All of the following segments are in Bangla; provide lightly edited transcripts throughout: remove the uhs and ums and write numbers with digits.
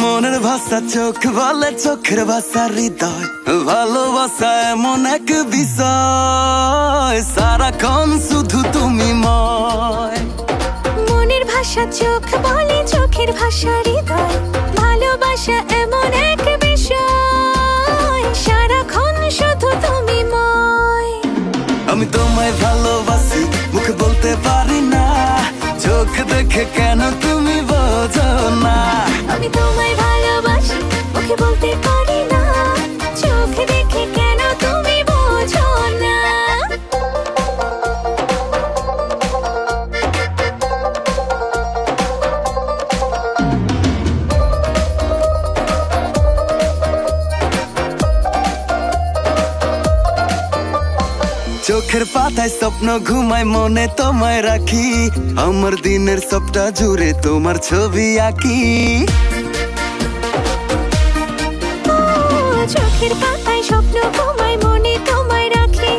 মনের ভাষা চোখ বলে, চোখের ভাষা হৃদয়, ভালোবাসা এমন এক বিষয়, সারাক্ষণ শুধু তুমি ময়। মনের ভাষা চোখ বলে, চোখের ভাষা হৃদয়, ভালোবাসা এমন এক বিষয়, সারাক্ষণ শুধু তুমি ময়। আমি তোমায় ভালোবাসি, মুখে বলতে পারি না, চোখ দেখে কেন তুমি বোঝো না। আমি তোমায় ভালোবাসি, মুখে বলতে পারি না, চোখ দেখে কেন তুমি বোঝো না। চোখের পাতায় স্বপ্ন ঘুমায়, মনে তোমায় রাখি, আমার দিনের সবটা জুড়ে তোমার ছবি আঁকি। চোখের পাতায় স্বপ্ন ঘুমায়, মনে তোমায় রাখি,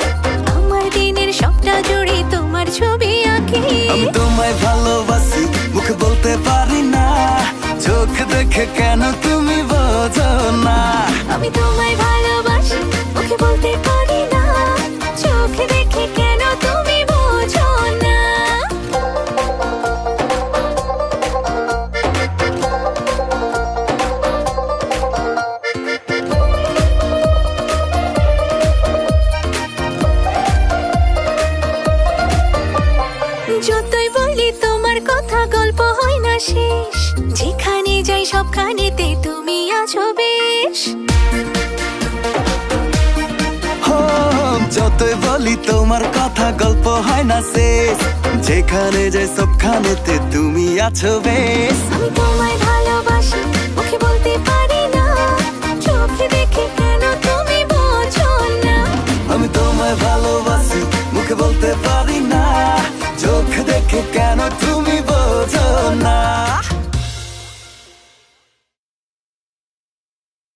আমার দিনের সবটা জুড়ে তোমার ছবি আঁকি। আমি তোমায় ভালোবাসি, মুখে বলতে পারি না, চোখ দেখে কেন তুমি বোঝো না। আমি তোমায় ভালোবাসি, মুখে বলতে পারি না, চোখ দেখে কেন তুমি বোঝো না। যতই বলি তোমার কথা, গল্প হয় না শেষ, যেখানে যাই সবখানেতে তুমি আছো বেশ। যতই বলি তোমার কথা, গল্প হয় না শেষ, যেখানে যাই সবখানেতে তুমি আছো বেশ। আমি তোমায়